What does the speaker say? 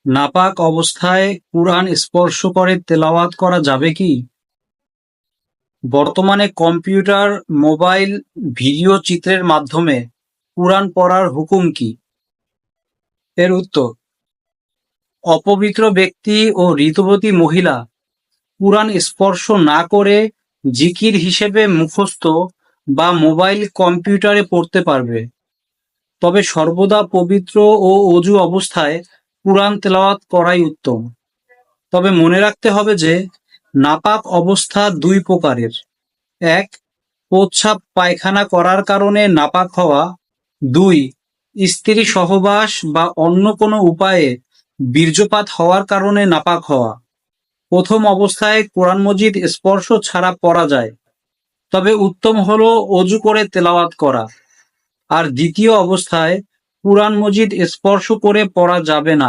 নাপাক অবস্থায় কুরআন স্পর্শ করে তেলাওয়াত করা যাবে কি? বর্তমানে কম্পিউটার, মোবাইল, ভিডিও চিত্রের মাধ্যমে কুরআন পড়ার হুকুম কি? এর উত্তর: অপবিত্র ব্যক্তি ও ঋতুবতী মহিলা কুরআন স্পর্শ না করে জিকির হিসেবে মুখস্থ বা মোবাইল কম্পিউটারে পড়তে পারবে, তবে সর্বদা পবিত্র ও অজু অবস্থায় কুরআন তেলাওয়াত করাই উত্তম। তবে মনে রাখতে হবে যে নাপাক অবস্থা দুই প্রকারের: এক, প্রস্রাব পায়খানা করার কারণে নাপাক হওয়া; দুই, স্ত্রী সহবাস বা অন্য কোনো উপায়ে বীর্যপাত হওয়ার কারণে নাপাক হওয়া। প্রথম অবস্থায় কোরআন মজিদ স্পর্শ ছাড়া পড়া যায়, তবে উত্তম হলো অজু করে তেলাওয়াত করা। আর দ্বিতীয় অবস্থায় কুরআন মজিদ স্পর্শ করে পড়া যাবে না।